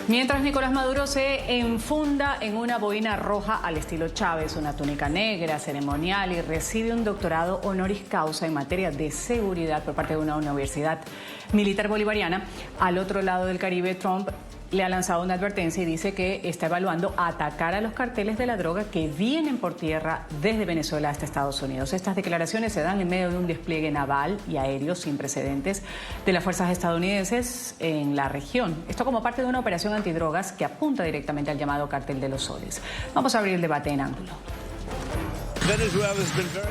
Mientras Nicolás Maduro se enfunda en una boina roja al estilo Chávez, una túnica negra ceremonial y recibe un doctorado honoris causa en materia de seguridad por parte de una universidad militar bolivariana, al otro lado del Caribe, Trump le ha lanzado una advertencia y dice que está evaluando atacar a los carteles de la droga que vienen por tierra desde Venezuela hasta Estados Unidos. Estas declaraciones se dan en medio de un despliegue naval y aéreo sin precedentes de las fuerzas estadounidenses en la región. Esto como parte de una operación antidrogas que apunta directamente al llamado Cartel de los Soles. Vamos a abrir el debate en ángulo.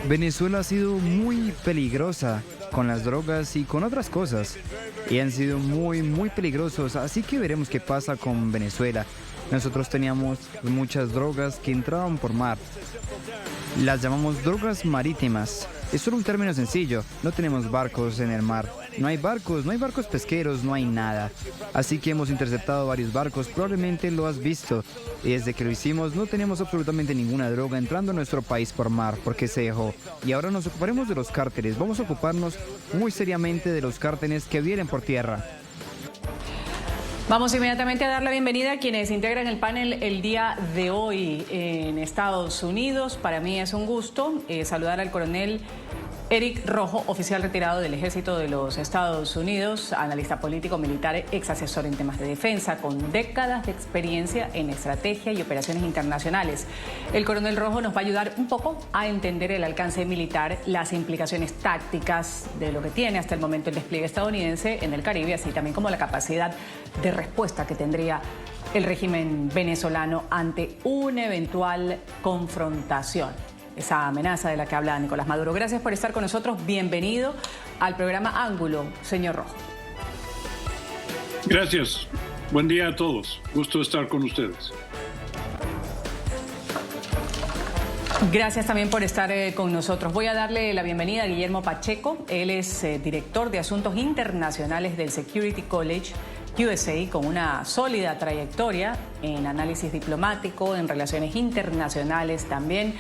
Venezuela ha sido muy peligrosa con las drogas y con otras cosas. Y han sido muy peligrosos, así que veremos qué pasa con Venezuela. Nosotros teníamos muchas drogas que entraban por mar. Las llamamos drogas marítimas. Es solo un término sencillo. No tenemos barcos en el mar. No hay barcos pesqueros, no hay nada. Así que hemos interceptado varios barcos, probablemente lo has visto. Y desde que lo hicimos no tenemos absolutamente ninguna droga entrando a nuestro país por mar, porque se dejó. Y ahora nos ocuparemos de los cárteles. Vamos a ocuparnos muy seriamente de los cárteles que vienen por tierra. Vamos inmediatamente a dar la bienvenida a quienes integran el panel el día de hoy en Estados Unidos. Para mí es un gusto saludar al coronel Eric Rojo, oficial retirado del Ejército de los Estados Unidos, analista político militar, ex asesor en temas de defensa, con décadas de experiencia en estrategia y operaciones internacionales. El coronel Rojo nos va a ayudar un poco a entender el alcance militar, las implicaciones tácticas de lo que tiene hasta el momento el despliegue estadounidense en el Caribe, así también como la capacidad de respuesta que tendría el régimen venezolano ante una eventual confrontación. Esa amenaza de la que habla Nicolás Maduro. Gracias por estar con nosotros. Bienvenido al programa Ángulo, señor Rojo. Gracias. Buen día a todos. Gusto estar con ustedes. Gracias también por estar con nosotros. Voy a darle la bienvenida a Guillermo Pacheco. Él es director de Asuntos Internacionales del Security College USA, con una sólida trayectoria en análisis diplomático, en relaciones internacionales también.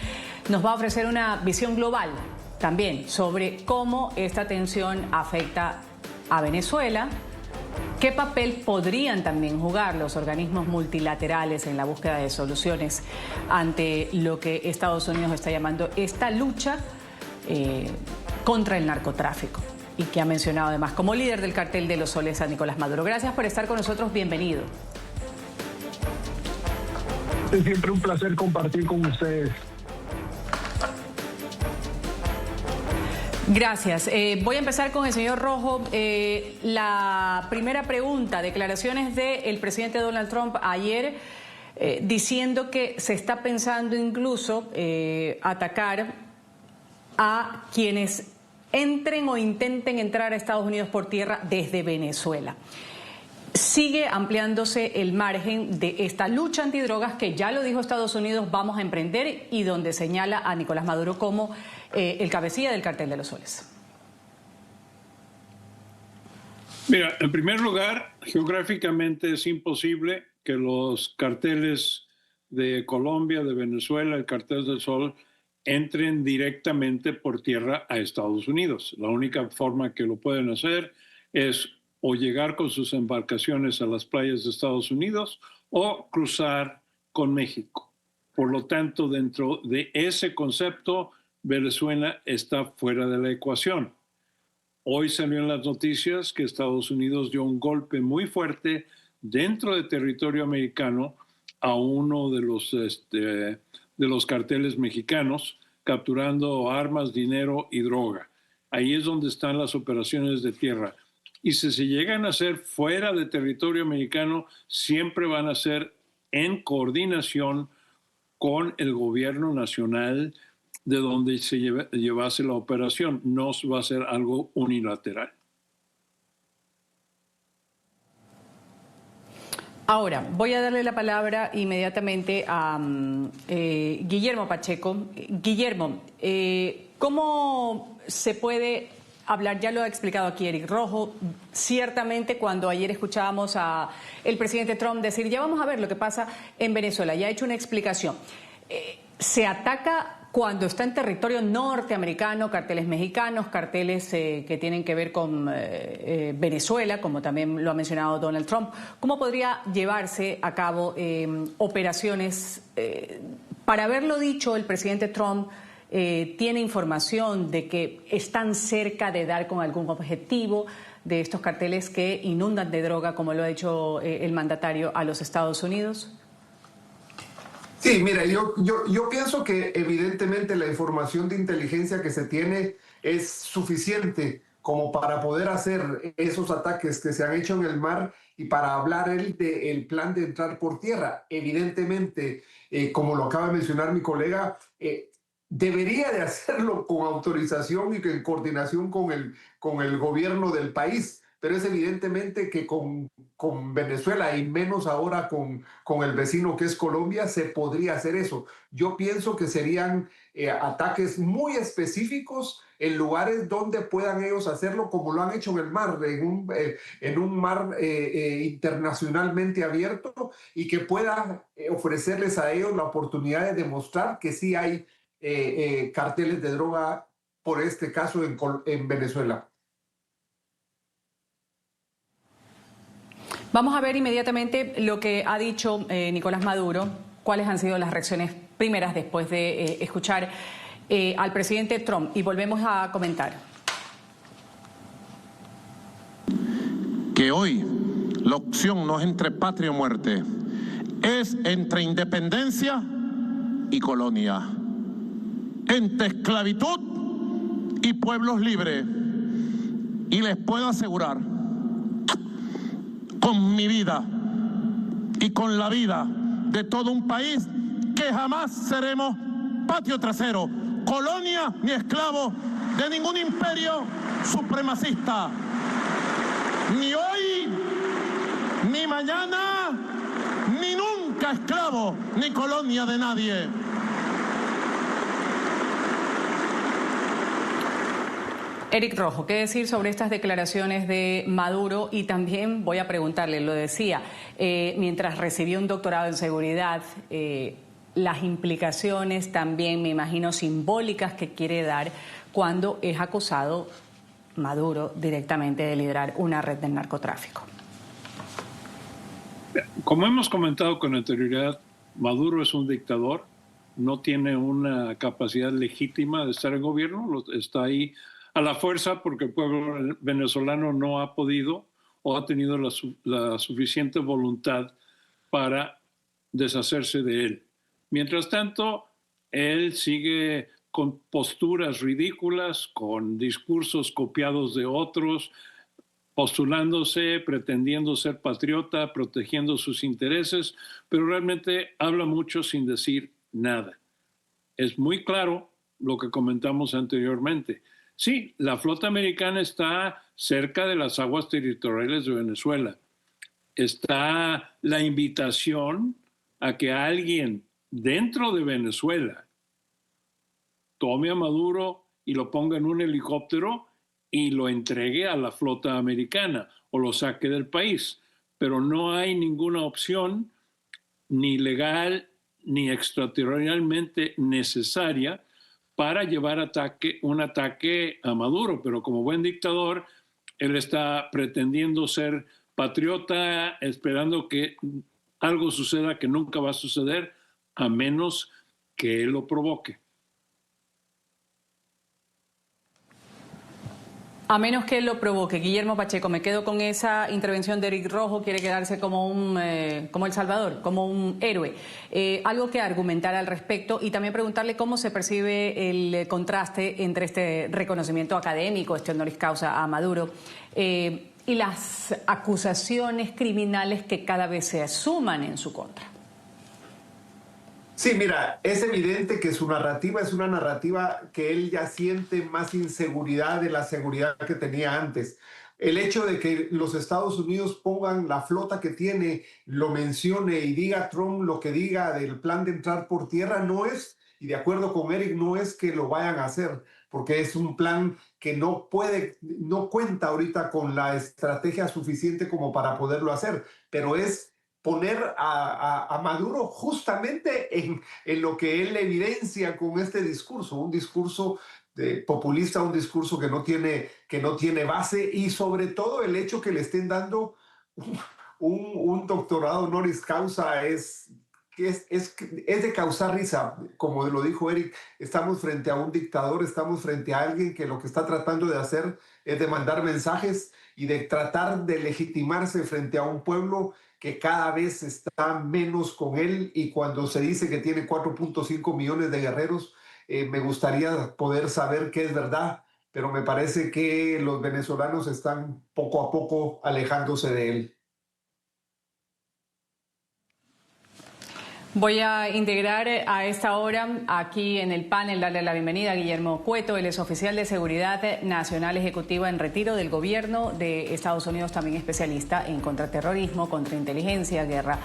Nos va a ofrecer una visión global también sobre cómo esta tensión afecta a Venezuela, qué papel podrían también jugar los organismos multilaterales en la búsqueda de soluciones ante lo que Estados Unidos está llamando esta lucha contra el narcotráfico, y que ha mencionado además como líder del Cartel de los Soles a Nicolás Maduro. Gracias por estar con nosotros, bienvenido. Es siempre un placer compartir con ustedes. Gracias. Voy a empezar con el señor Rojo. La primera pregunta, declaraciones del presidente Donald Trump ayer diciendo que se está pensando incluso atacar a quienes entren o intenten entrar a Estados Unidos por tierra desde Venezuela. Sigue ampliándose el margen de esta lucha antidrogas que ya lo dijo Estados Unidos, vamos a emprender, y donde señala a Nicolás Maduro como el cabecilla del Cartel de los Soles. Mira, en primer lugar, geográficamente es imposible que los carteles de Colombia, de Venezuela, el Cartel del Sol, entren directamente por tierra a Estados Unidos. La única forma que lo pueden hacer es o llegar con sus embarcaciones a las playas de Estados Unidos o cruzar con México. Por lo tanto, dentro de ese concepto, Venezuela está fuera de la ecuación. Hoy salió en las noticias que Estados Unidos dio un golpe muy fuerte dentro de territorio americano a uno de los carteles mexicanos, capturando armas, dinero y droga. Ahí es donde están las operaciones de tierra. Y si se llegan a hacer fuera de territorio americano, siempre van a ser en coordinación con el gobierno nacional de donde se llevase la operación. No va a ser algo unilateral. Ahora, voy a darle la palabra inmediatamente a Guillermo Pacheco. Guillermo, ¿cómo se puede hablar? Ya lo ha explicado aquí Eric Rojo. Ciertamente, cuando ayer escuchábamos a el presidente Trump decir, ya vamos a ver lo que pasa en Venezuela, ya ha hecho una explicación. Se ataca cuando está en territorio norteamericano, carteles mexicanos, carteles que tienen que ver con Venezuela, como también lo ha mencionado Donald Trump. ¿Cómo podría llevarse a cabo operaciones? Para haberlo dicho, el presidente Trump tiene información de que están cerca de dar con algún objetivo de estos carteles que inundan de droga, como lo ha dicho el mandatario, a los Estados Unidos. Sí, mira, yo pienso que evidentemente la información de inteligencia que se tiene es suficiente como para poder hacer esos ataques que se han hecho en el mar y para hablar del plan de entrar por tierra. Evidentemente, como lo acaba de mencionar mi colega, debería de hacerlo con autorización y en coordinación con el gobierno del país. Pero es evidentemente que con Venezuela y menos ahora con el vecino que es Colombia se podría hacer eso. Yo pienso que serían ataques muy específicos en lugares donde puedan ellos hacerlo como lo han hecho en el mar, en un mar internacionalmente abierto y que pueda ofrecerles a ellos la oportunidad de demostrar que sí hay carteles de droga, por este caso en Venezuela. Vamos a ver inmediatamente lo que ha dicho Nicolás Maduro, cuáles han sido las reacciones primeras después de escuchar al presidente Trump. Y volvemos a comentar. Que hoy la opción no es entre patria o muerte, es entre independencia y colonia, entre esclavitud y pueblos libres. Y les puedo asegurar, con mi vida y con la vida de todo un país, que jamás seremos patio trasero, colonia ni esclavo de ningún imperio supremacista. Ni hoy, ni mañana, ni nunca esclavo, ni colonia de nadie. Eric Rojo, ¿qué decir sobre estas declaraciones de Maduro? Y también voy a preguntarle, lo decía, mientras recibió un doctorado en seguridad, las implicaciones también, me imagino, simbólicas que quiere dar cuando es acusado Maduro directamente de liderar una red de narcotráfico. Como hemos comentado con anterioridad, Maduro es un dictador, no tiene una capacidad legítima de estar en gobierno, está ahí a la fuerza porque el pueblo venezolano no ha podido o ha tenido la suficiente voluntad para deshacerse de él. Mientras tanto, él sigue con posturas ridículas, con discursos copiados de otros, postulándose, pretendiendo ser patriota, protegiendo sus intereses, pero realmente habla mucho sin decir nada. Es muy claro lo que comentamos anteriormente. Sí, la flota americana está cerca de las aguas territoriales de Venezuela. Está la invitación a que alguien dentro de Venezuela tome a Maduro y lo ponga en un helicóptero y lo entregue a la flota americana o lo saque del país. Pero no hay ninguna opción ni legal ni extraterritorialmente necesaria para llevar un ataque a Maduro. Pero como buen dictador, él está pretendiendo ser patriota, esperando que algo suceda que nunca va a suceder, a menos que él lo provoque. A menos que él lo provoque. Guillermo Pacheco, me quedo con esa intervención de Eric Rojo, quiere quedarse como El Salvador, como un héroe. Algo que argumentar al respecto y también preguntarle cómo se percibe el contraste entre este reconocimiento académico, este honoris causa a Maduro, y las acusaciones criminales que cada vez se asuman en su contra. Sí, mira, es evidente que su narrativa es una narrativa que él ya siente más inseguridad de la seguridad que tenía antes. El hecho de que los Estados Unidos pongan la flota que tiene, lo mencione y diga Trump lo que diga del plan de entrar por tierra no es, y de acuerdo con Eric, no es que lo vayan a hacer, porque es un plan que no cuenta ahorita con la estrategia suficiente como para poderlo hacer, pero es poner a Maduro justamente en lo que él evidencia con este discurso, un discurso populista, un discurso que no tiene base, y sobre todo el hecho que le estén dando un doctorado honoris causa es de causar risa. Como lo dijo Eric, estamos frente a un dictador, estamos frente a alguien que lo que está tratando de hacer es de mandar mensajes y de tratar de legitimarse frente a un pueblo que cada vez está menos con él, y cuando se dice que tiene 4.5 millones de guerreros, me gustaría poder saber qué es verdad, pero me parece que los venezolanos están poco a poco alejándose de él. Voy a integrar a esta hora aquí en el panel, darle la bienvenida a Guillermo Cueto. Él es oficial de Seguridad Nacional Ejecutiva en retiro del gobierno de Estados Unidos, también especialista en contraterrorismo, contrainteligencia, guerra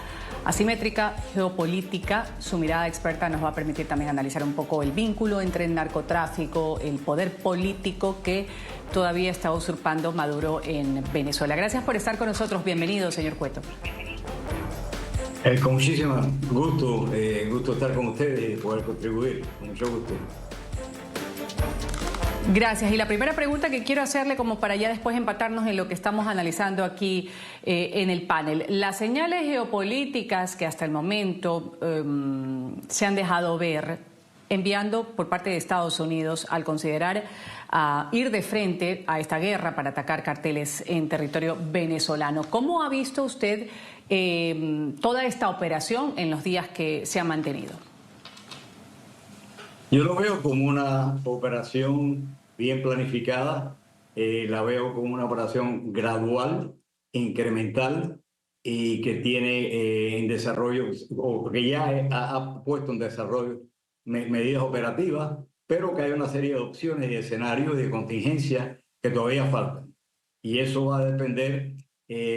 asimétrica, geopolítica. Su mirada experta nos va a permitir también analizar un poco el vínculo entre el narcotráfico, el poder político que todavía está usurpando Maduro en Venezuela. Gracias por estar con nosotros. Bienvenido, señor Cueto. Con muchísimo gusto, gusto estar con ustedes y poder contribuir, con mucho gusto. Gracias. Y la primera pregunta que quiero hacerle, como para ya después empatarnos en lo que estamos analizando aquí en el panel. Las señales geopolíticas que hasta el momento se han dejado ver, enviando por parte de Estados Unidos al considerar ir de frente a esta guerra para atacar carteles en territorio venezolano. ¿Cómo ha visto usted toda esta operación en los días que se ha mantenido? Yo lo veo como una operación bien planificada, la veo como una operación gradual, incremental, y que tiene en desarrollo, o que ya ha puesto en desarrollo medidas operativas, pero que hay una serie de opciones y escenarios de contingencia que todavía faltan. Y eso va a depender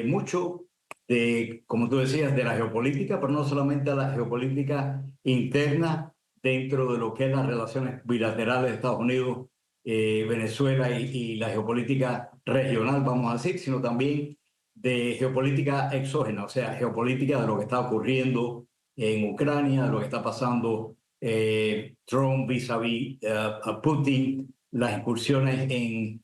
mucho de, como tú decías, de la geopolítica, pero no solamente de la geopolítica interna dentro de lo que es las relaciones bilaterales de Estados Unidos, Venezuela y la geopolítica regional, vamos a decir, sino también de geopolítica exógena, o sea, geopolítica de lo que está ocurriendo en Ucrania, de lo que está pasando Trump vis-a-vis a Putin, las incursiones en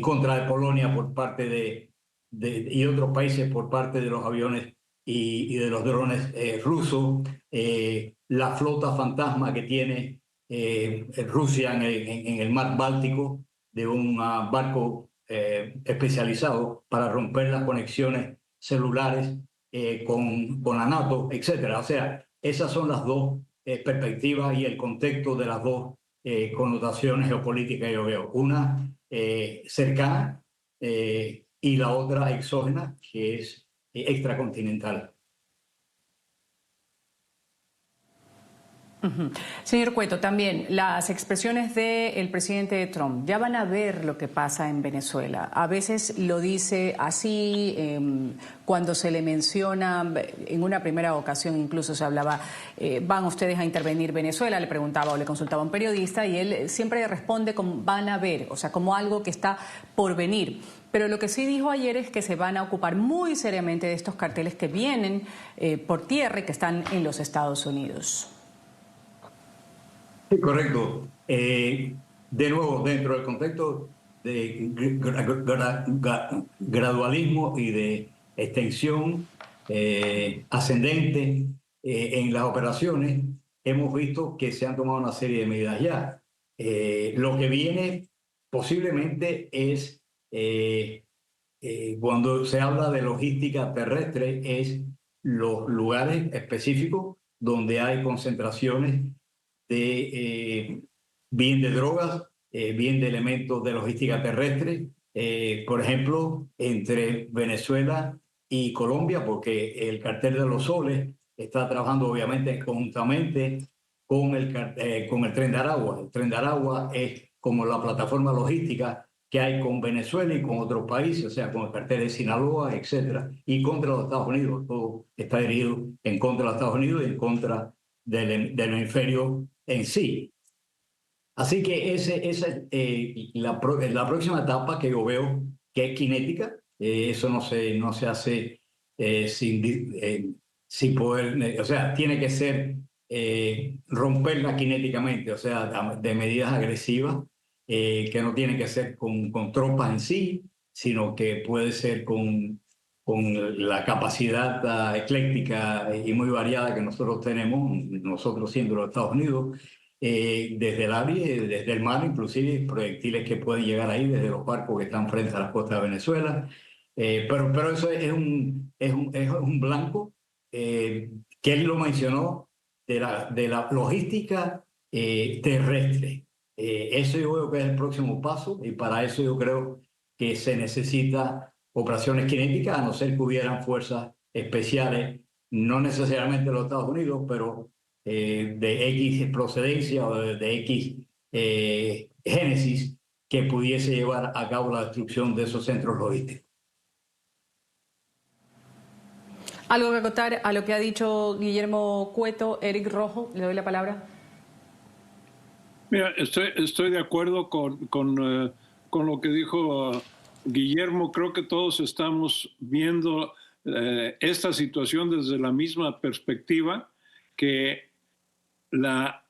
contra de Polonia por parte y otros países por parte de los aviones y de los drones rusos, la flota fantasma que tiene Rusia en el mar Báltico, de un barco especializado para romper las conexiones celulares con la NATO, etc. O sea, esas son las dos perspectivas y el contexto de las dos connotaciones geopolíticas que yo veo. Una cercana y la otra exógena, que es extracontinental. Señor Cueto, también las expresiones del presidente Trump, ya van a ver lo que pasa en Venezuela. A veces lo dice así, cuando se le menciona, en una primera ocasión incluso se hablaba, ¿van ustedes a intervenir Venezuela? Le preguntaba o le consultaba a un periodista y él siempre responde como van a ver, o sea, como algo que está por venir. Pero lo que sí dijo ayer es que se van a ocupar muy seriamente de estos carteles que vienen por tierra y que están en los Estados Unidos. Sí, correcto. De nuevo, dentro del contexto de gradualismo y de extensión ascendente en las operaciones, hemos visto que se han tomado una serie de medidas ya. Lo que viene posiblemente es, cuando se habla de logística terrestre, es los lugares específicos donde hay concentraciones bien de drogas, bien de elementos de logística terrestre, por ejemplo, entre Venezuela y Colombia, porque el cartel de los soles está trabajando obviamente conjuntamente con el Tren de Aragua. El Tren de Aragua es como la plataforma logística que hay con Venezuela y con otros países, o sea, con el cartel de Sinaloa, etcétera, y contra los Estados Unidos. Todo está dirigido en contra de los Estados Unidos y en contra del hemisferio en sí. Así que esa es la próxima etapa que yo veo que es cinética. Eso no se hace sin poder, o sea, tiene que ser romperla cinéticamente, o sea, de medidas agresivas, que no tiene que ser con tropas en sí, sino que puede ser con la capacidad ecléctica y muy variada que nosotros tenemos, nosotros siendo los Estados Unidos, desde el aire, desde el mar, inclusive proyectiles que pueden llegar ahí desde los barcos que están frente a las costas de Venezuela. Pero eso es un blanco que él lo mencionó de la logística terrestre. Eso yo veo que es el próximo paso y para eso yo creo que se necesita operaciones cinéticas, a no ser que hubieran fuerzas especiales, no necesariamente de los Estados Unidos, pero de X procedencia o de X génesis que pudiese llevar a cabo la destrucción de esos centros logísticos. ¿Algo que acotar a lo que ha dicho Guillermo Cueto? Eric Rojo, le doy la palabra. Mira, estoy de acuerdo con lo que dijo Guillermo. Creo que todos estamos viendo esta situación desde la misma perspectiva, que la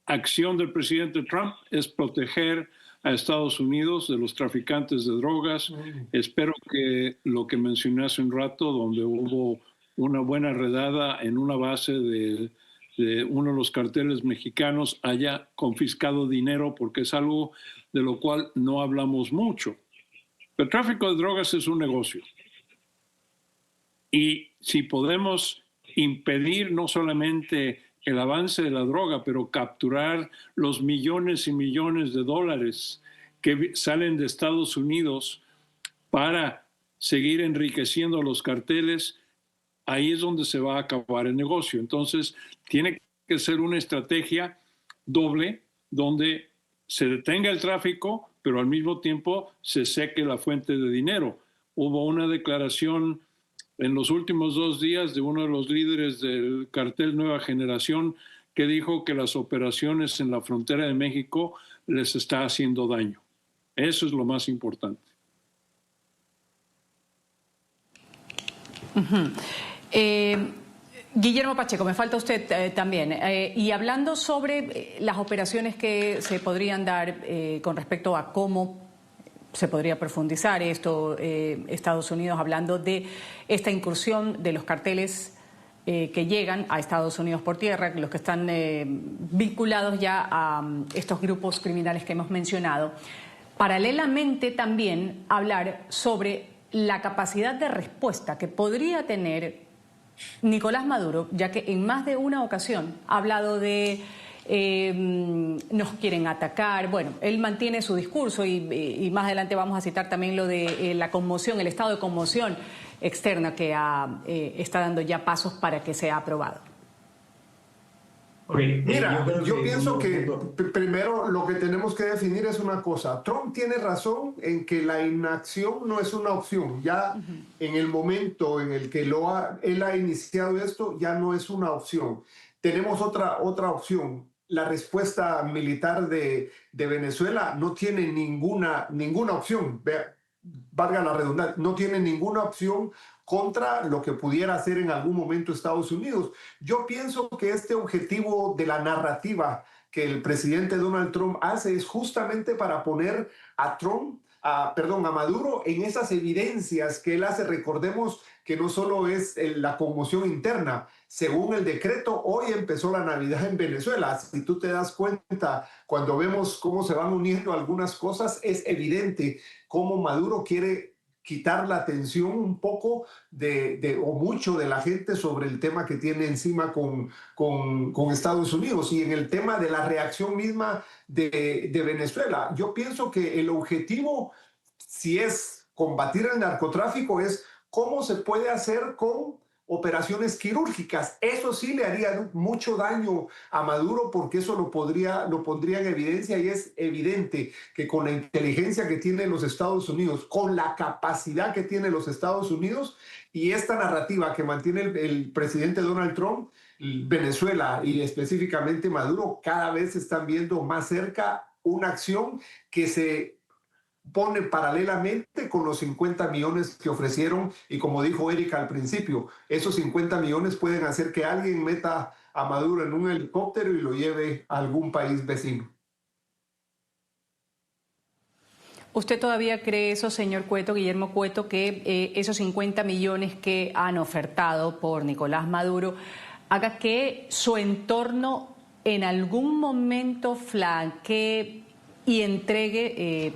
acción del presidente Trump es proteger a Estados Unidos de los traficantes de drogas. Espero que lo que mencioné hace un rato, donde hubo una buena redada en una base de uno de los carteles mexicanos, haya confiscado dinero, porque es algo de lo cual no hablamos mucho. El tráfico de drogas es un negocio. Y si podemos impedir no solamente el avance de la droga, pero capturar los millones y millones de dólares que salen de Estados Unidos para seguir enriqueciendo a los carteles, ahí es donde se va a acabar el negocio. Entonces, tiene que ser una estrategia doble, donde se detenga el tráfico, pero al mismo tiempo se seque la fuente de dinero. Hubo una declaración en los últimos 2 días de uno de los líderes del cartel Nueva Generación, que dijo que las operaciones en la frontera de México les está haciendo daño. Eso es lo más importante. Guillermo Pacheco, me falta usted también. Y hablando sobre las operaciones que se podrían dar con respecto a cómo se podría profundizar esto, Estados Unidos, hablando de esta incursión de los carteles que llegan a Estados Unidos por tierra, los que están vinculados ya a estos grupos criminales que hemos mencionado. Paralelamente también hablar sobre la capacidad de respuesta que podría tener Nicolás Maduro, ya que en más de una ocasión ha hablado de nos quieren atacar. Bueno, él mantiene su discurso y más adelante vamos a citar también lo de la conmoción, el estado de conmoción externa que está dando ya pasos para que sea aprobado. Mira, yo pienso que primero lo que tenemos que definir es una cosa. Trump tiene razón en que la inacción no es una opción. Ya en el momento en el que él ha iniciado esto, ya no es una opción. Tenemos otra opción. La respuesta militar de Venezuela no tiene ninguna opción. Valga la redundancia, no tiene ninguna opción contra lo que pudiera hacer en algún momento Estados Unidos. Yo pienso que este objetivo de la narrativa que el presidente Donald Trump hace es justamente para poner a Maduro en esas evidencias que él hace. Recordemos que no solo es la conmoción interna. Según el decreto, hoy empezó la Navidad en Venezuela. Si tú te das cuenta, cuando vemos cómo se van uniendo algunas cosas, es evidente cómo Maduro quiere quitar la atención un poco o mucho de la gente sobre el tema que tiene encima con Estados Unidos. Y en el tema de la reacción misma de Venezuela, yo pienso que el objetivo, si es combatir el narcotráfico, es cómo se puede hacer con operaciones quirúrgicas. Eso sí le haría mucho daño a Maduro, porque eso lo pondría en evidencia, y es evidente que con la inteligencia que tiene los Estados Unidos, con la capacidad que tiene los Estados Unidos y esta narrativa que mantiene el presidente Donald Trump, Venezuela y específicamente Maduro cada vez están viendo más cerca una acción que se pone paralelamente con los 50 millones que ofrecieron, y como dijo Erika al principio, esos 50 millones pueden hacer que alguien meta a Maduro en un helicóptero y lo lleve a algún país vecino. ¿Usted todavía cree eso, señor Cueto, Guillermo Cueto, que esos 50 millones que han ofertado por Nicolás Maduro haga que su entorno en algún momento flanquee y entregue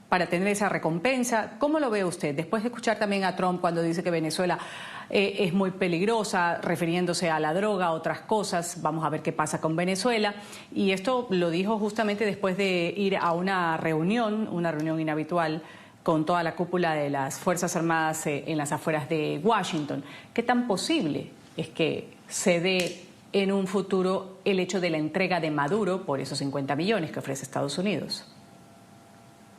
para tener esa recompensa? ¿Cómo lo ve usted? Después de escuchar también a Trump cuando dice que Venezuela es muy peligrosa, refiriéndose a la droga, a otras cosas. Vamos a ver qué pasa con Venezuela. Y esto lo dijo justamente después de ir a una reunión inhabitual con toda la cúpula de las Fuerzas Armadas en las afueras de Washington. ¿Qué tan posible es que se dé en un futuro el hecho de la entrega de Maduro por esos 50 millones que ofrece Estados Unidos?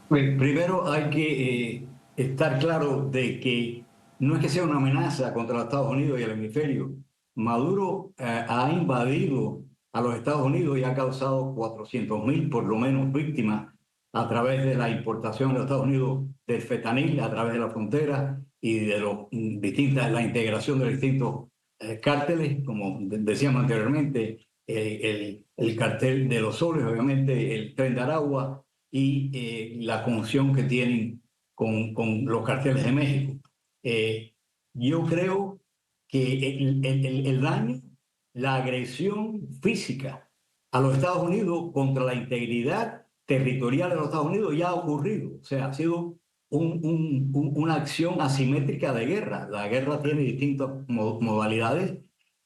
Primero hay que estar claro de que no es que sea una amenaza contra los Estados Unidos y el hemisferio. Maduro ha invadido a los Estados Unidos y ha causado 400.000 por lo menos víctimas a través de la importación de los Estados Unidos del fentanil a través de la frontera y de la integración de los distintos cárteles, como decíamos anteriormente, el cartel de los soles, obviamente el Tren de Aragua y la conjunción que tienen con los carteles de México. Yo creo que el daño, la agresión física a los Estados Unidos contra la integridad territorial de los Estados Unidos ya ha ocurrido. O sea, ha sido una acción asimétrica de guerra. La guerra tiene distintas modalidades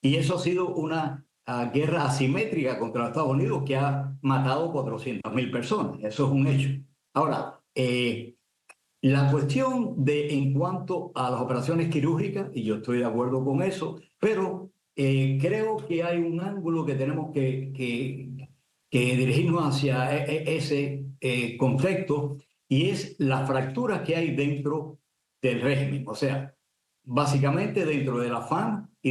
y eso ha sido una guerra asimétrica contra los Estados Unidos que ha matado 400.000 personas. Eso es un hecho. Ahora, la cuestión en cuanto a las operaciones quirúrgicas, y yo estoy de acuerdo con eso, pero creo que hay un ángulo que tenemos que dirigirnos hacia ese contexto, y es la fractura que hay dentro del régimen. O sea, básicamente dentro de la FARC y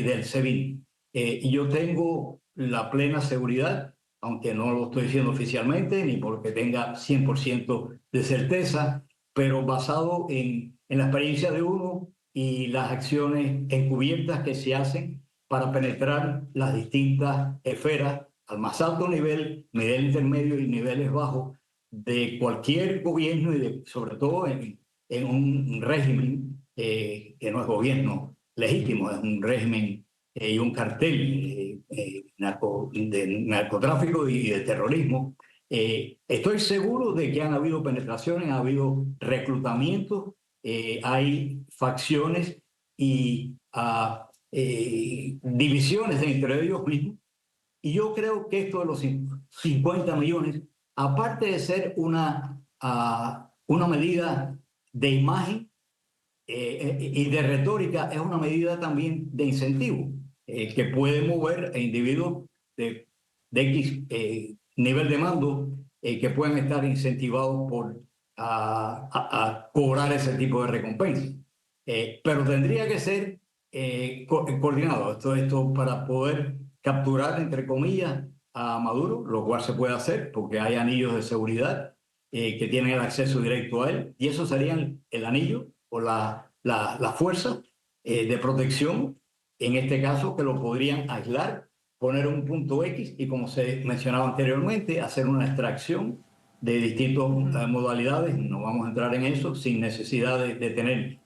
del SEBIN. Y yo tengo la plena seguridad, aunque no lo estoy diciendo oficialmente, ni porque tenga 100% de certeza, pero basado en la experiencia de uno y las acciones encubiertas que se hacen para penetrar las distintas esferas al más alto nivel, nivel intermedio y niveles bajos de cualquier gobierno y sobre todo en un régimen que no es gobierno legítimo, es un régimen y un cartel de narcotráfico y de terrorismo. Estoy seguro de que han habido penetraciones, ha habido reclutamientos, hay facciones y divisiones entre ellos mismos. Y yo creo que esto de los 50 millones, aparte de ser una medida de imagen y de retórica, es una medida también de incentivo que puede mover a individuos de X nivel de mando que pueden estar incentivados por cobrar ese tipo de recompensa. Pero tendría que ser coordinado esto para poder capturar, entre comillas, a Maduro, lo cual se puede hacer porque hay anillos de seguridad que tienen el acceso directo a él, y eso serían el anillo o la fuerza de protección, en este caso, que lo podrían aislar, poner un punto X y, como se mencionaba anteriormente, hacer una extracción de distintas modalidades. No vamos a entrar en eso sin necesidad de tener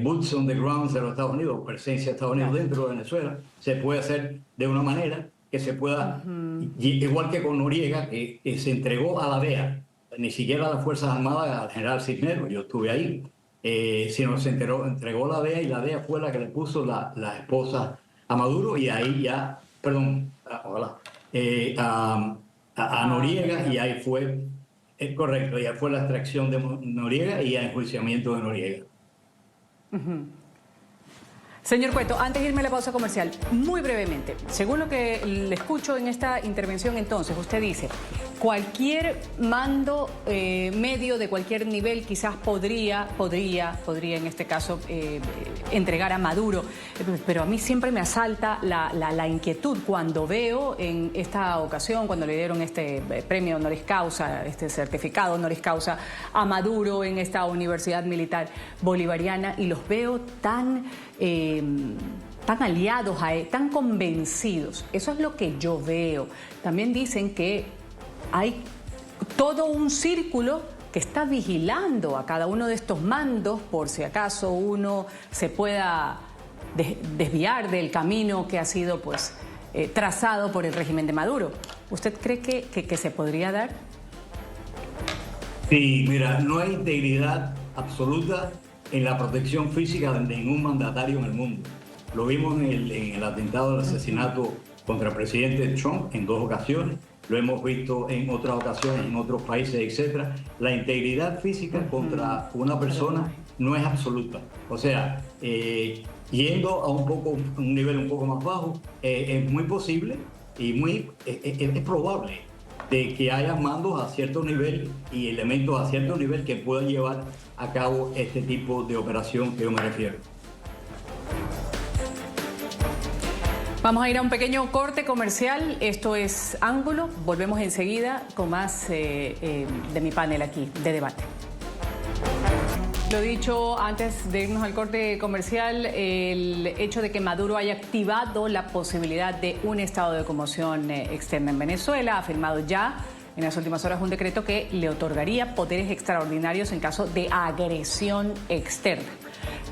boots on the ground de los Estados Unidos, presencia de Estados Unidos dentro de Venezuela. Se puede hacer de una manera que se pueda, igual que con Noriega, que se entregó a la DEA, ni siquiera a las Fuerzas Armadas, al general Cisneros, yo estuve ahí, sino se entregó a la DEA, y la DEA fue la que le puso la esposa a Maduro, y ahí ya, a Noriega, y ahí fue, correcto, ya fue la extracción de Noriega y el enjuiciamiento de Noriega. Señor Cueto, antes de irme a la pausa comercial, muy brevemente, según lo que le escucho en esta intervención entonces, usted dice, cualquier mando medio de cualquier nivel quizás podría en este caso entregar a Maduro, pero a mí siempre me asalta la inquietud cuando veo en esta ocasión, cuando le dieron este premio honoris causa, este certificado honoris causa a Maduro en esta Universidad Militar Bolivariana, y los veo tan aliados a él, tan convencidos. Eso es lo que yo veo. También dicen que hay todo un círculo que está vigilando a cada uno de estos mandos por si acaso uno se pueda desviar del camino que ha sido trazado por el régimen de Maduro. ¿Usted cree que se podría dar? Sí, mira, no hay integridad absoluta en la protección física de ningún mandatario en el mundo. Lo vimos en el atentado del asesinato contra el presidente Trump en 2 ocasiones, lo hemos visto en otras ocasiones en otros países, etc. La integridad física contra una persona no es absoluta. O sea, yendo a un nivel un poco más bajo, es muy posible y es probable de que haya mandos a cierto nivel y elementos a cierto nivel que puedan llevar a cabo este tipo de operación que yo me refiero. Vamos a ir a un pequeño corte comercial. Esto es Ángulo. Volvemos enseguida con más de mi panel aquí de debate. Lo dicho antes de irnos al corte comercial, el hecho de que Maduro haya activado la posibilidad de un estado de conmoción externa en Venezuela, ha firmado ya en las últimas horas un decreto que le otorgaría poderes extraordinarios en caso de agresión externa.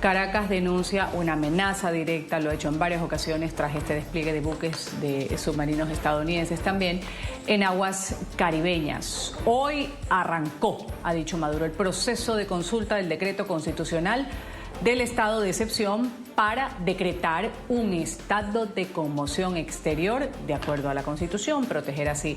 Caracas denuncia una amenaza directa, lo ha hecho en varias ocasiones tras este despliegue de buques de submarinos estadounidenses también en aguas caribeñas. Hoy arrancó, ha dicho Maduro, el proceso de consulta del decreto constitucional del estado de excepción para decretar un estado de conmoción exterior, de acuerdo a la Constitución, proteger así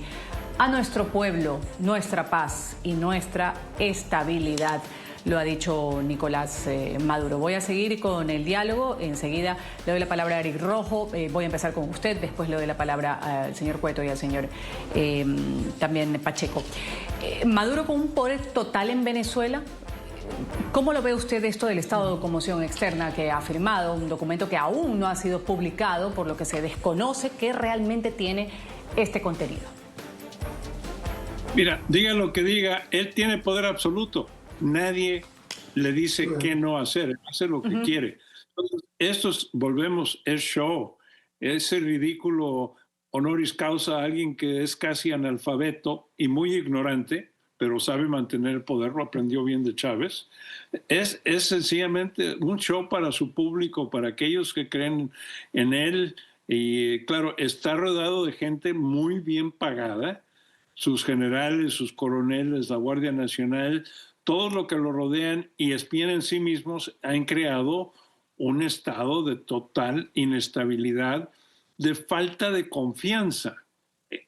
a nuestro pueblo, nuestra paz y nuestra estabilidad. Lo ha dicho Nicolás Maduro. Voy a seguir con el diálogo. Enseguida le doy la palabra a Eric Rojo. Voy a empezar con usted. Después le doy la palabra al señor Cueto y al señor también Pacheco. Maduro con un poder total en Venezuela. ¿Cómo lo ve usted esto del estado de conmoción externa que ha firmado? Un documento que aún no ha sido publicado, por lo que se desconoce qué realmente tiene este contenido. Mira, diga lo que diga, él tiene poder absoluto. Nadie le dice qué no hacer, hace lo que quiere. Entonces, volvemos, es show, ese ridículo honoris causa a alguien que es casi analfabeto y muy ignorante, pero sabe mantener el poder, lo aprendió bien de Chávez. Es sencillamente un show para su público, para aquellos que creen en él. Y claro, está rodeado de gente muy bien pagada, sus generales, sus coroneles, la Guardia Nacional, todos los que lo rodean y espían en sí mismos, han creado un estado de total inestabilidad, de falta de confianza,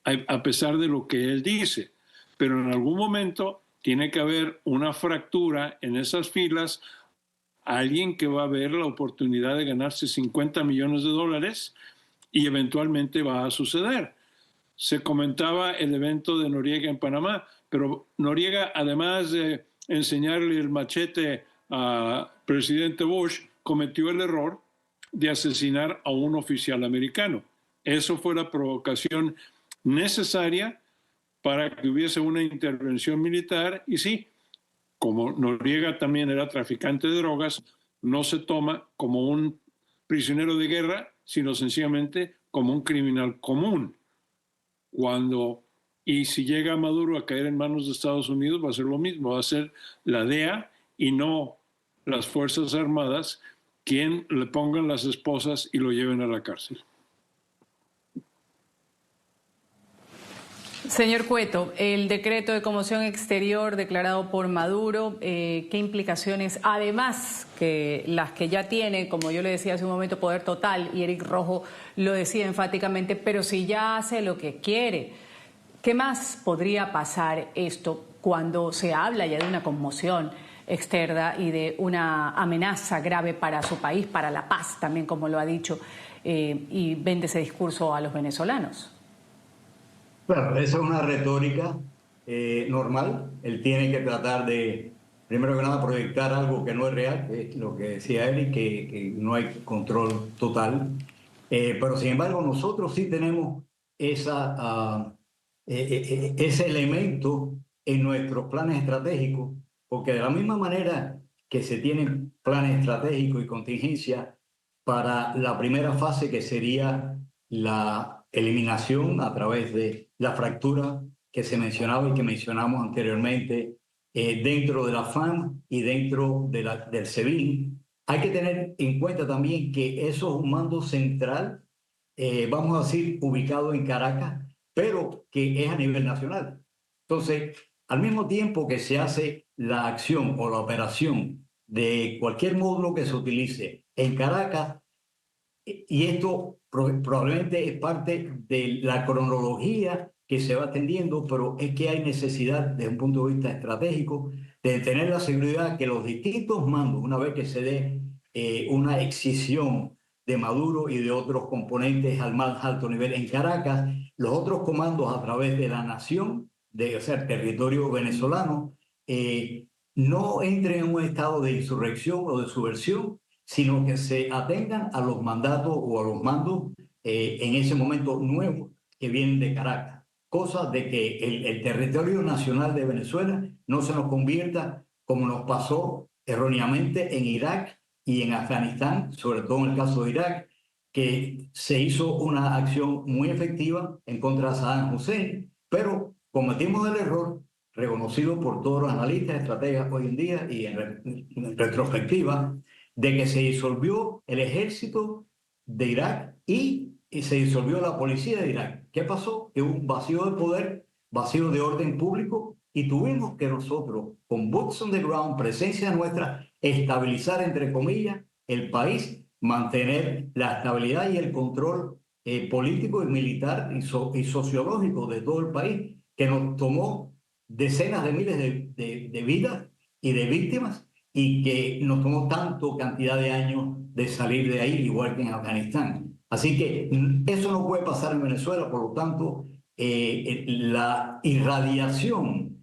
a pesar de lo que él dice. Pero en algún momento tiene que haber una fractura en esas filas, alguien que va a ver la oportunidad de ganarse $50 millones y eventualmente va a suceder. Se comentaba el evento de Noriega en Panamá, pero Noriega, además de enseñarle el machete a presidente Bush, cometió el error de asesinar a un oficial americano. Eso fue la provocación necesaria para que hubiese una intervención militar. Y sí, como Noriega también era traficante de drogas, no se toma como un prisionero de guerra, sino sencillamente como un criminal común. Y si llega Maduro a caer en manos de Estados Unidos, va a ser lo mismo, va a ser la DEA y no las Fuerzas Armadas quien le pongan las esposas y lo lleven a la cárcel. Señor Cueto, el decreto de conmoción exterior declarado por Maduro, ¿qué implicaciones, además que las que ya tiene, como yo le decía hace un momento, poder total, y Eric Rojo lo decía enfáticamente, pero si ya hace lo que quiere, ¿qué más podría pasar esto cuando se habla ya de una conmoción externa y de una amenaza grave para su país, para la paz también, como lo ha dicho, y vende ese discurso a los venezolanos. Claro, esa es una retórica normal. Él tiene que tratar de, primero que nada, proyectar algo que no es real, que es lo que decía él, y que no hay control total. Pero sin embargo, nosotros sí tenemos ese elemento en nuestros planes estratégicos, porque de la misma manera que se tienen planes estratégicos y contingencia para la primera fase, que sería la eliminación a través de la fractura que se mencionaba y que mencionamos anteriormente dentro de la FAM y dentro del SEBIN. Hay que tener en cuenta también que eso es un mando central, vamos a decir, ubicado en Caracas, pero que es a nivel nacional. Entonces, al mismo tiempo que se hace la acción o la operación de cualquier módulo que se utilice en Caracas, y esto probablemente es parte de la cronología que se va atendiendo, pero es que hay necesidad desde un punto de vista estratégico de tener la seguridad que los distintos mandos, una vez que se dé una excisión de Maduro y de otros componentes al más alto nivel en Caracas, los otros comandos a través de la nación, o sea, el territorio venezolano, no entren en un estado de insurrección o de subversión, sino que se atengan a los mandatos o a los mandos en ese momento nuevos que vienen de Caracas. Cosa de que el territorio nacional de Venezuela no se nos convierta como nos pasó erróneamente en Irak y en Afganistán, sobre todo en el caso de Irak, que se hizo una acción muy efectiva en contra de Saddam Hussein, pero cometimos el error reconocido por todos los analistas, estrategas hoy en día y en retrospectiva, de que se disolvió el ejército de Irak y se disolvió la policía de Irak. ¿Qué pasó? Que hubo un vacío de poder, vacío de orden público, y tuvimos que nosotros, con boots on the ground, presencia nuestra, estabilizar, entre comillas, el país, mantener la estabilidad y el control político y militar y sociológico de todo el país, que nos tomó decenas de miles de vidas y de víctimas, y que nos tomó tanto cantidad de años de salir de ahí, igual que en Afganistán. Así que eso no puede pasar en Venezuela, por lo tanto, la irradiación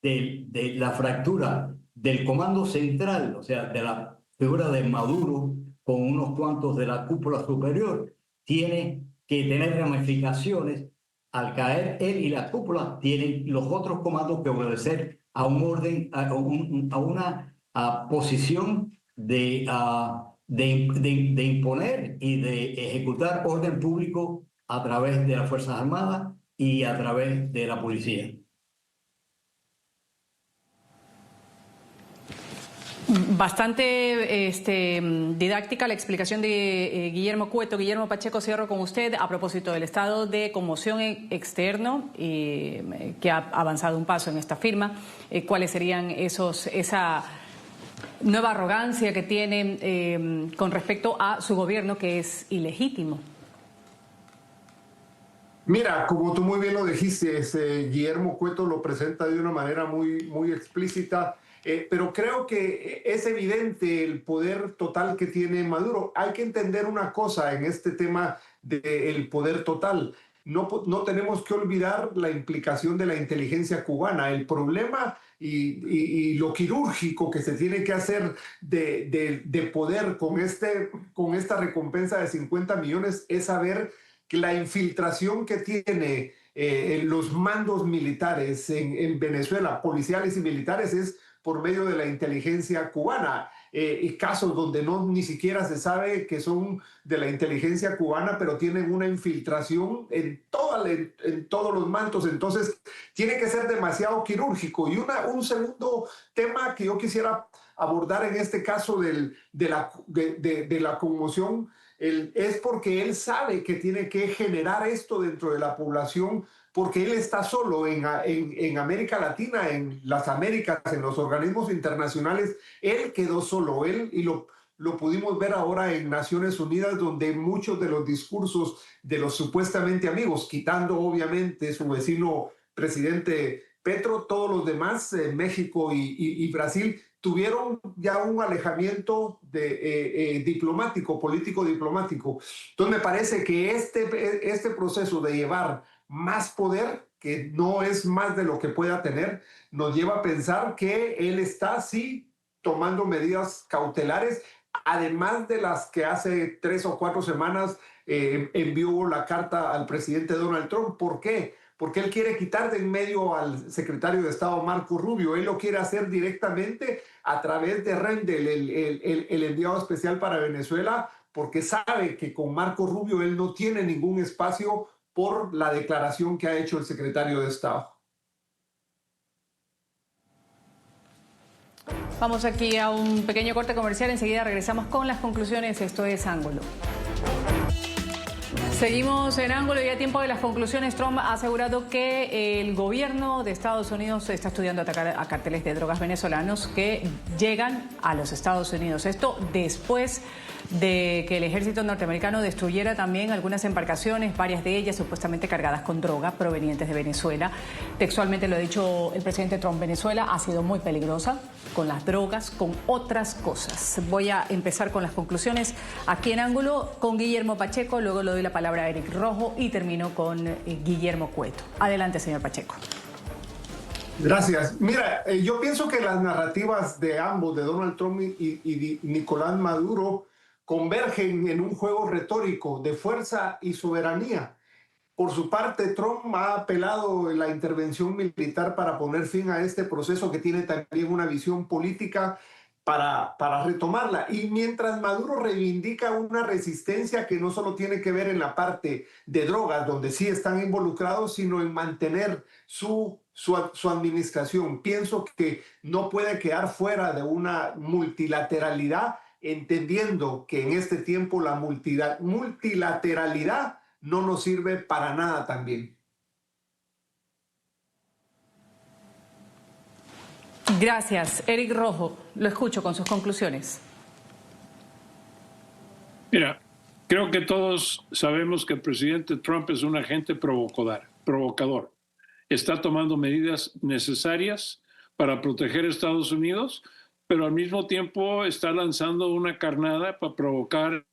de la fractura del comando central, o sea, de la figura de Maduro con unos cuantos de la cúpula superior, tiene que tener ramificaciones. Al caer él y la cúpula, tienen los otros comandos que obedecer a un orden, a una posición de imponer y de ejecutar orden público a través de las Fuerzas Armadas y a través de la policía. Bastante didáctica la explicación de Guillermo Cueto. Guillermo Pacheco, cierro con usted a propósito del estado de conmoción externo que ha avanzado un paso en esta firma. ¿Cuáles serían esa nueva arrogancia que tiene con respecto a su gobierno, que es ilegítimo? Mira, como tú muy bien lo dijiste, Guillermo Cueto lo presenta de una manera muy explícita. Pero creo que es evidente el poder total que tiene Maduro. Hay que entender una cosa en este tema del poder total. No tenemos que olvidar la implicación de la inteligencia cubana. El problema y lo quirúrgico que se tiene que hacer de poder con esta recompensa de 50 millones es saber que la infiltración que tiene los mandos militares en Venezuela, policiales y militares, es por medio de la inteligencia cubana. Y casos donde ni siquiera se sabe que son de la inteligencia cubana, pero tienen una infiltración en todos los mandos. Entonces, tiene que ser demasiado quirúrgico. Y un segundo tema que yo quisiera abordar en este caso de la conmoción es porque él sabe que tiene que generar esto dentro de la población, porque él está solo en América Latina, en las Américas, en los organismos internacionales. Él quedó solo, y lo pudimos ver ahora en Naciones Unidas, donde muchos de los discursos de los supuestamente amigos, quitando obviamente su vecino presidente Petro, todos los demás, México y Brasil, tuvieron ya un alejamiento diplomático, político-diplomático. Entonces me parece que este proceso de llevar más poder, que no es más de lo que pueda tener, nos lleva a pensar que él está, sí, tomando medidas cautelares, además de las que hace 3 o 4 semanas envió la carta al presidente Donald Trump. ¿Por qué? Porque él quiere quitar de en medio al secretario de Estado Marco Rubio. Él lo quiere hacer directamente a través de Rendell, el enviado especial para Venezuela, porque sabe que con Marco Rubio él no tiene ningún espacio por la declaración que ha hecho el secretario de Estado. Vamos aquí a un pequeño corte comercial, enseguida regresamos con las conclusiones. Esto es Ángulo. Seguimos en Ángulo y a tiempo de las conclusiones. Trump ha asegurado que el gobierno de Estados Unidos está estudiando atacar a carteles de drogas venezolanos que llegan a los Estados Unidos. Esto después de que el ejército norteamericano destruyera también algunas embarcaciones, varias de ellas supuestamente cargadas con droga provenientes de Venezuela. Textualmente lo ha dicho el presidente Trump: Venezuela ha sido muy peligrosa con las drogas, con otras cosas. Voy a empezar con las conclusiones aquí en Ángulo con Guillermo Pacheco, luego le doy la palabra a Eric Rojo y termino con Guillermo Cueto. Adelante, señor Pacheco. Gracias. Mira, yo pienso que las narrativas de ambos, de Donald Trump y Nicolás Maduro, convergen en un juego retórico de fuerza y soberanía. Por su parte, Trump ha apelado a la intervención militar para poner fin a este proceso, que tiene también una visión política para retomarla. Y mientras Maduro reivindica una resistencia que no solo tiene que ver en la parte de drogas, donde sí están involucrados, sino en mantener su administración. Pienso que no puede quedar fuera de una multilateralidad, entendiendo que en este tiempo la multilateralidad no nos sirve para nada también. Gracias. Eric Rojo, lo escucho con sus conclusiones. Mira, creo que todos sabemos que el presidente Trump es un agente provocador. Está tomando medidas necesarias para proteger a Estados Unidos, pero al mismo tiempo está lanzando una carnada para provocar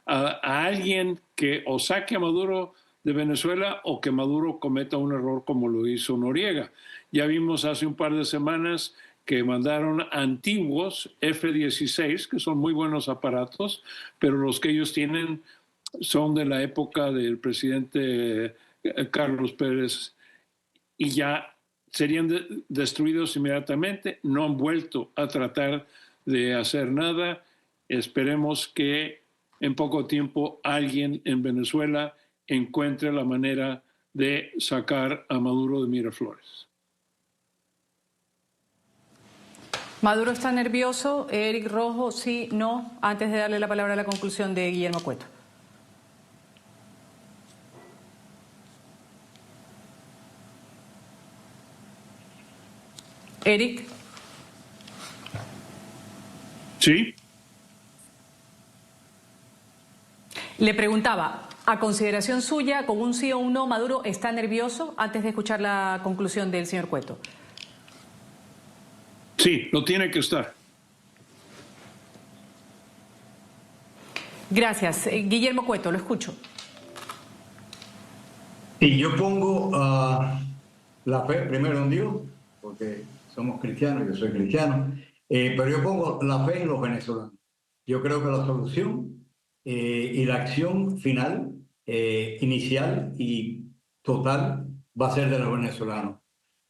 a alguien que o saque a Maduro de Venezuela o que Maduro cometa un error como lo hizo Noriega. Ya vimos hace un par de semanas que mandaron antiguos F-16, que son muy buenos aparatos, pero los que ellos tienen son de la época del presidente Carlos Pérez y ya serían destruidos inmediatamente. No han vuelto a tratar de hacer nada. Esperemos que en poco tiempo alguien en Venezuela encuentre la manera de sacar a Maduro de Miraflores. ¿Maduro está nervioso? Eric Rojo, sí, no. Antes de darle la palabra a la conclusión de Guillermo Cueto. Eric. Sí. Le preguntaba, a consideración suya, con un sí o un no, ¿Maduro está nervioso? Antes de escuchar la conclusión del señor Cueto. Sí, lo tiene que estar. Gracias. Guillermo Cueto, lo escucho. Y yo pongo la fe primero en Dios, porque somos cristianos, yo soy cristiano, pero yo pongo la fe en los venezolanos. Yo creo que la solución y la acción final, inicial y total, va a ser de los venezolanos.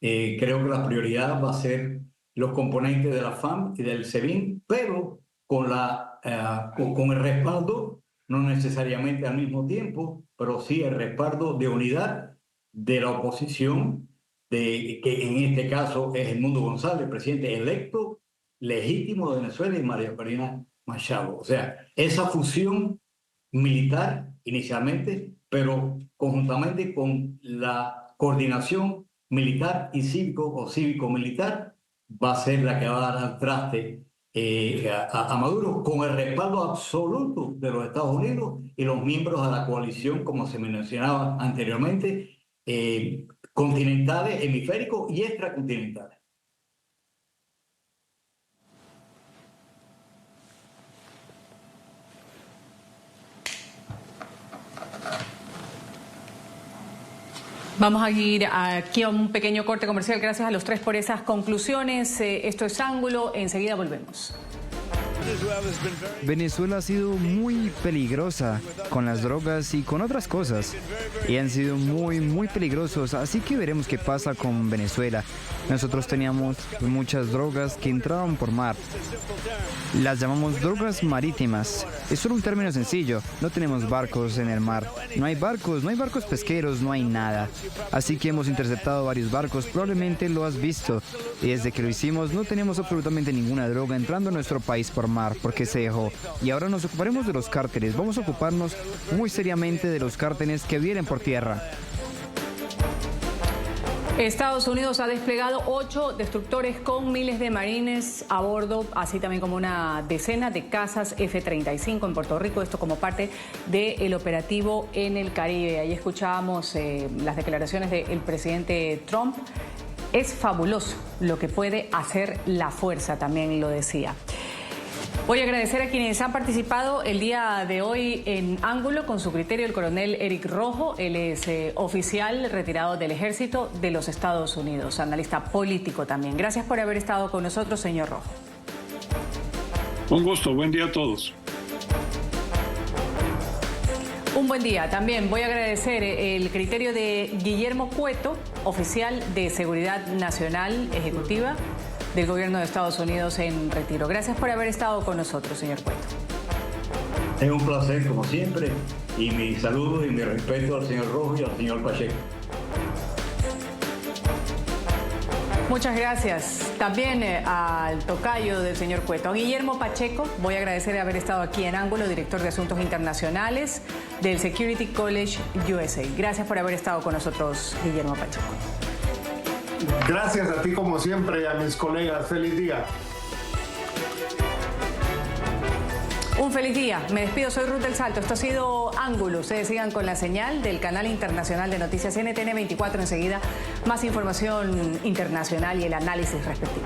Creo que la prioridad va a ser los componentes de la FAM y del SEBIN, pero con el respaldo, no necesariamente al mismo tiempo, pero sí el respaldo de unidad de la oposición, que en este caso es Edmundo González, el presidente electo legítimo de Venezuela, y María Corina Machado. O sea, esa fusión militar inicialmente, pero conjuntamente con la coordinación militar y cívico o cívico-militar, va a ser la que va a dar al traste a Maduro, con el respaldo absoluto de los Estados Unidos y los miembros de la coalición, como se mencionaba anteriormente, continentales, hemisféricos y extracontinentales. Vamos a ir aquí a un pequeño corte comercial. Gracias a los tres por esas conclusiones. Esto es Ángulo. Enseguida volvemos. Venezuela ha sido muy peligrosa con las drogas y con otras cosas. Y han sido muy peligrosos. Así que veremos qué pasa con Venezuela. Nosotros teníamos muchas drogas que entraban por mar. Las llamamos drogas marítimas. Es solo un término sencillo. No tenemos barcos en el mar. No hay barcos pesqueros, no hay nada. Así que hemos interceptado varios barcos. Probablemente lo has visto. Y desde que lo hicimos no tenemos absolutamente ninguna droga entrando a nuestro país por mar, porque se dejó. Y ahora nos ocuparemos de los cárteles. Vamos a ocuparnos muy seriamente de los cárteles que vienen por tierra. Estados Unidos ha desplegado 8 destructores con miles de marines a bordo, así también como una decena de cazas F-35 en Puerto Rico, esto como parte del operativo en el Caribe. Ahí escuchábamos las declaraciones del presidente Trump. Es fabuloso lo que puede hacer la fuerza, también lo decía. Voy a agradecer a quienes han participado el día de hoy en Ángulo con su criterio, el coronel Eric Rojo. Él es oficial retirado del Ejército de los Estados Unidos, analista político también. Gracias por haber estado con nosotros, señor Rojo. Un gusto, buen día a todos. Un buen día. También voy a agradecer el criterio de Guillermo Cueto, oficial de Seguridad Nacional Ejecutiva del Gobierno de Estados Unidos en retiro. Gracias por haber estado con nosotros, señor Cueto. Es un placer, como siempre, y mi saludo y mi respeto al señor Rojo y al señor Pacheco. Muchas gracias. También al tocayo del señor Cueto. A Guillermo Pacheco, voy a agradecer haber estado aquí en Ángulo, director de Asuntos Internacionales del Security College USA. Gracias por haber estado con nosotros, Guillermo Pacheco. Gracias a ti como siempre, a mis colegas. Feliz día. Un feliz día. Me despido, soy Ruth del Salto. Esto ha sido Ángulo. Ustedes sigan con la señal del canal internacional de noticias NTN 24. Enseguida más información internacional y el análisis respectivo.